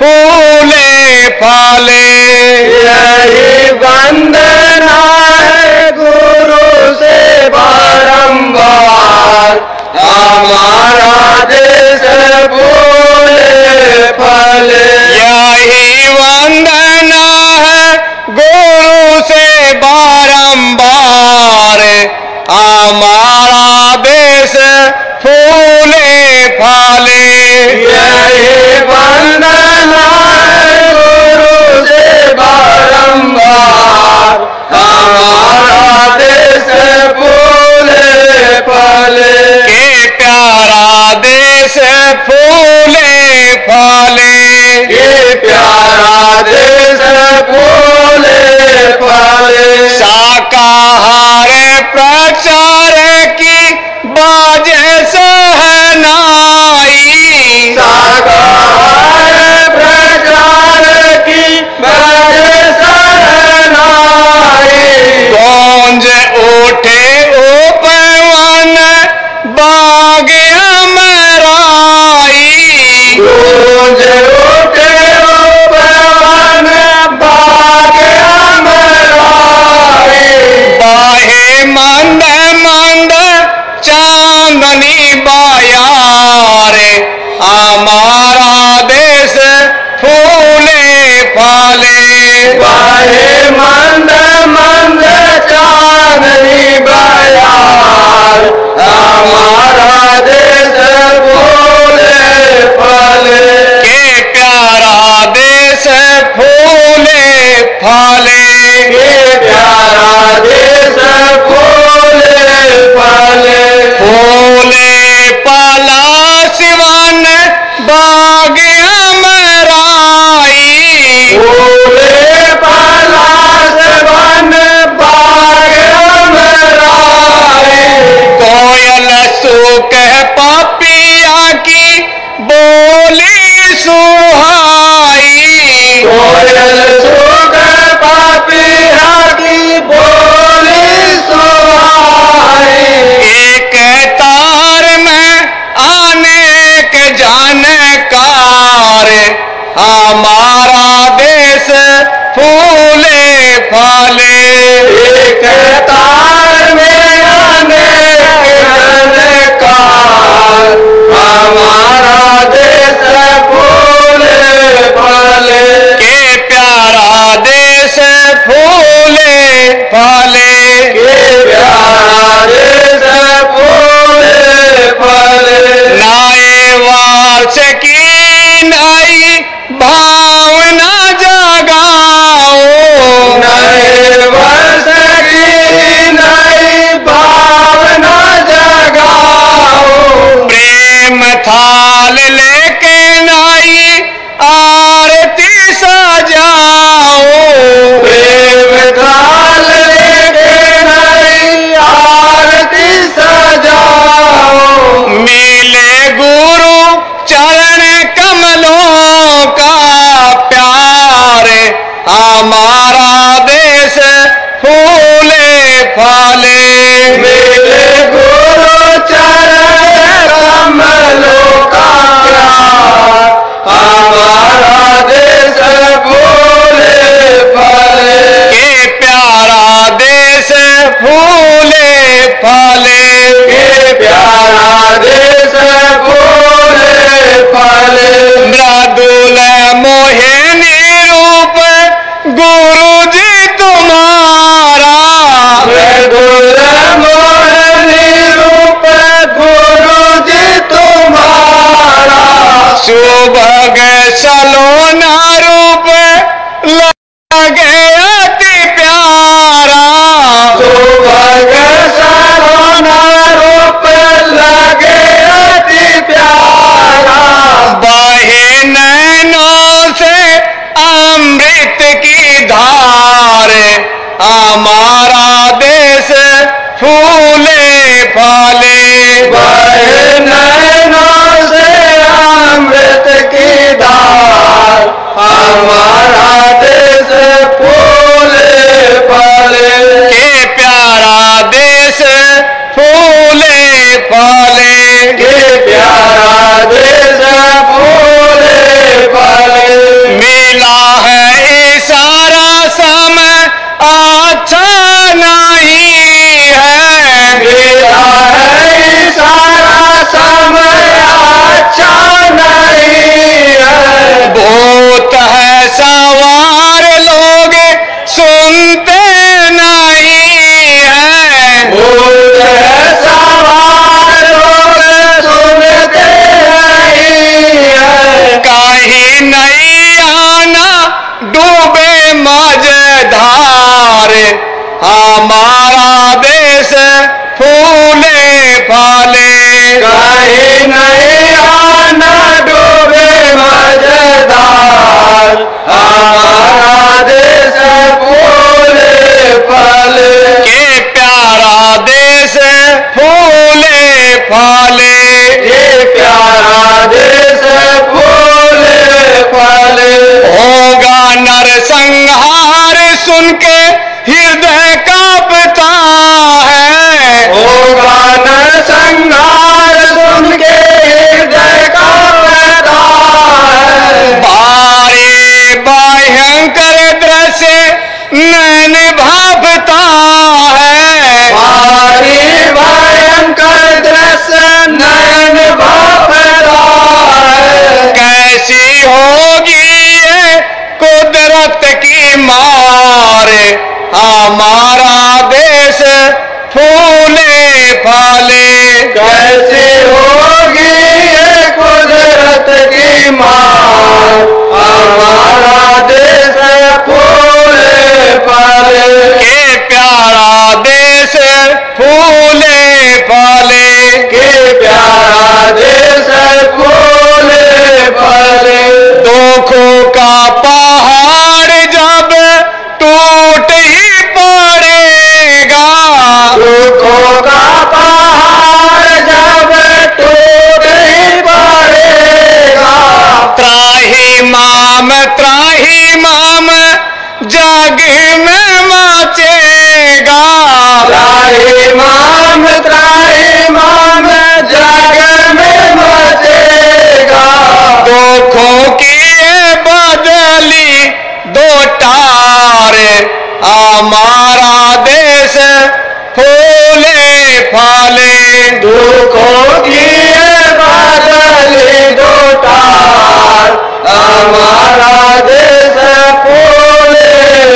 फूले फले। यही वंदना है गुरु से बारंबार, हमारा देश फूले फले। यही वंदना है गुरु से बारंबार, हमारा देश फूले फले। यही वंदना है गुरु से बारंबार, हमारा देश फूले फले। के प्यारा देश फूले फले। ये प्यारा देश फूले फले। शाकाहार प्रचार की बाजे सहनाई, शाकाहार प्रचार की बाजे सहनाई। गूंज उठे उपवन बाग अमराई, गूंज उठे उपवन बाग अमराई। बाहे मंद मंद चांदनी बायार, हमारा देश फूले फले। बाहे मंद मंद चांदनी बयार, हमारा देश फूले फले। के प्यारा देश फूले फले। ये प्यारा देश फूले फले। फूले पला सिवन बाग अमराई, फूले पलाश वन बाग अमराई। कोयल सूख पपिया की बोली सुहाई, कोयल सुख पापिया की बोली सुहाई। एक तार में अनेक जानकार, हमारा देश फूले फले। एक तार में अनेक जानकार, हमारा देश फूले फले। के प्यारा देश फूले फले। ये प्यारा देश फूले फले। नाए वार्ष की नई भावना जगाओ, नए वर्ष की नई भावना जगाओ। प्रेम थाल लेके नई आरती सजाओ, प्रेम थाल लेके नई आरती सजाओ। मिले गुरु चरण कमलों का प्यार, हमारा देश फूले फले। मेरे गुरु चरण कमलों का प्यार, हमारा देश फूले फले। के प्यारा देश फूले फले। ये प्यारा देश फूले फले। मृदुल मोहिनी रूप गुरु जी तुम्हारा, मृदुल मोहिनी रूप गुरु जी तुम्हारा। सुभग सलोना रूप लगे अति प्यारा, सुभग सलोना रूप लगे अति प्यारा। बहे नैनों से अमृत की धार, हमारा देश फूले फले। बहे नैनों से अमृत की धार, हमारा देश नैया ना डूबे मझधार, हमारा देश फूले फले। कहीं नैया ना डूबे मझधार, हमारा देश फूले फले। के प्यारा देश फूले फले, ये प्यारा देश फूले फले। होगा नरसंहार सुन के हृदय कांपता है, होगा नरसंहार सुन के हृदय कांपता है। भारी भयंकर दृश्य नैन भापता है, भारी भयंकर दृश्य नयन भापता है। कैसी होगी ये कुदरत की मार, हमारा देश फूले फले। कैसे होगी ये कुदरत की मार, हमारा देश फूले फले। के प्यारा देश फूले फले, के प्यारा देश फूले फले। दुखों का पहाड़ जब टूट ही पड़ेगा, दुखों का पहाड़ जब टूट ही पड़ेगा। त्राहिमाम जग में मचेगा, त्राहिमाम जग में मचेगा। दुखों की ये बदली दो टार, हमारा देश फूले फले। दुखों की ये बदली दो टार, हमारा देश फूले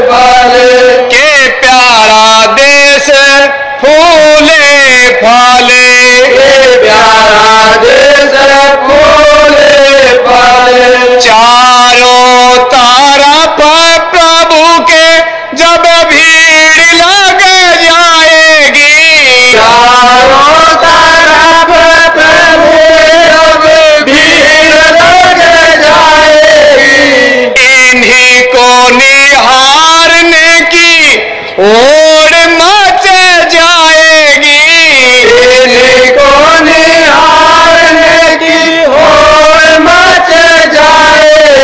फले। के प्यारा देश फूले फले, ये प्यारा देश फूले फले। चारों तरफ प्रभु के जब भीड़ लग जाएगी, चारों तरफ प्रभु अब भीड़ लग जाएगी। इन्हीं को निहारने की ओर मच जाएगी, इन्हीं को निहारने की होड़ मच जाएगी।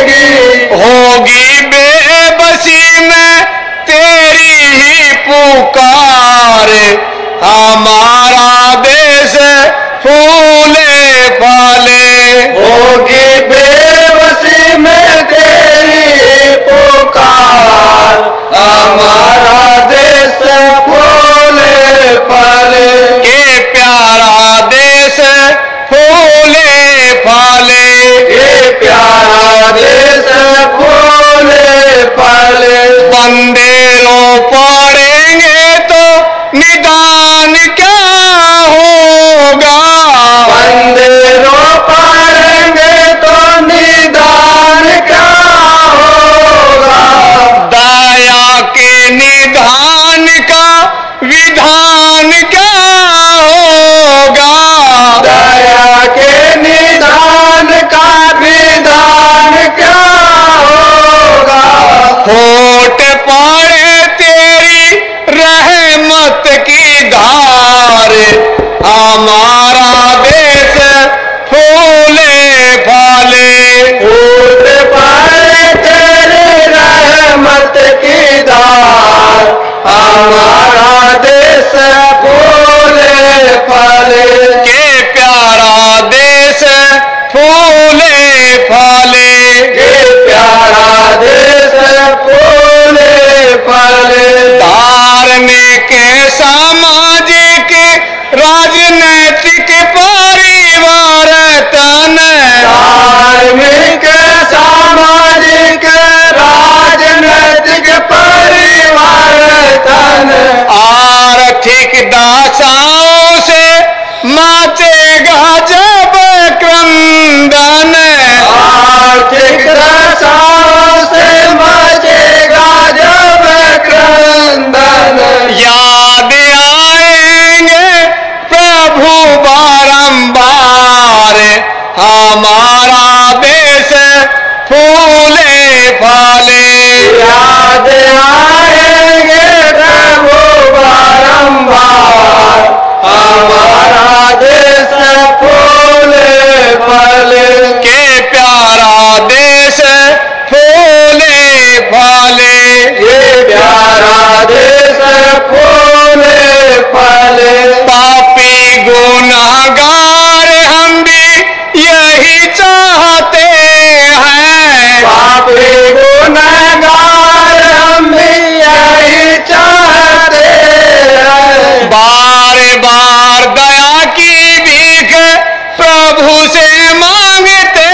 प्रभु से मांगते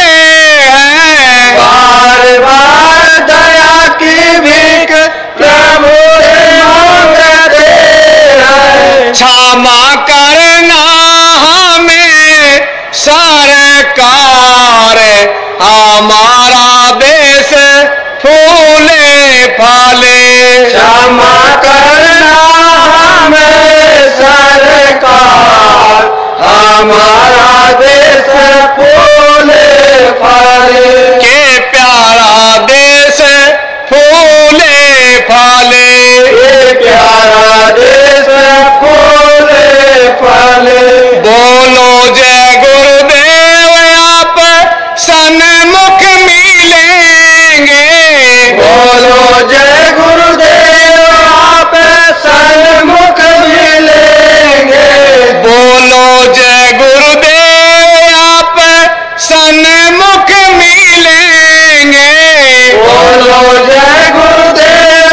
हैं, बार बार दया की भीख प्रभु से मांगते हैं। क्षमा करना हमें सरकार, हमारा देश फूले फले। क्षमा करना हमें सरकार, हमारा देश फूले फले। के प्यारा देश फूले फले, ये प्यारा देश फूले फले। बोलो जय गुरुदेव आप सन्मुख मिलेंगे, बोलो जय गुरुदेव आप सन्मुख मिलेंगे। बोलो जय गुरुदेव आप सन्मुख मिलेंगे। बोलो जय गुरुदेव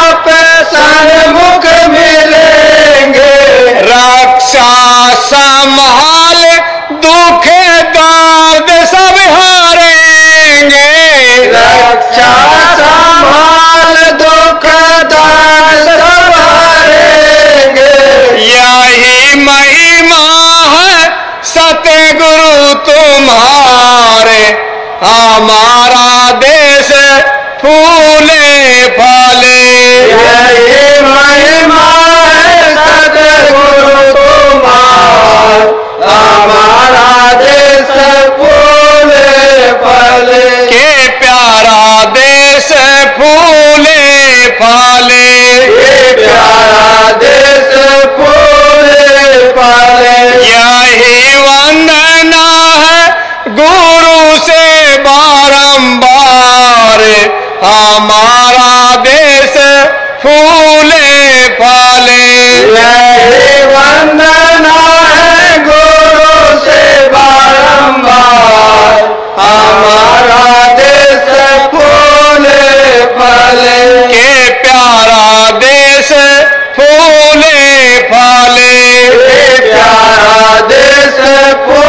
आप सन्मुख मिलेंगे। रक्षा संभाल दुख दर्द सब हारेंगे, रक्षा संभाल दुख दर्द सब हारेंगे। यही महिमा है सतगुरु तुम्हारे, हमारा देश फूले फले। यही महिमा है सतगुरु तुम्हार, हमारा देश फूले फले। के प्यारा देश फूले फले, ये प्यारा देश फूले फले। यही वंदना है गुरु से बारंबार, हमारा देश फूले फले। यही वंदना है गुरु से बारंबार, हमारा देश फूले फले। के प्यारा देश फूले फले, ये प्यारा देश फूले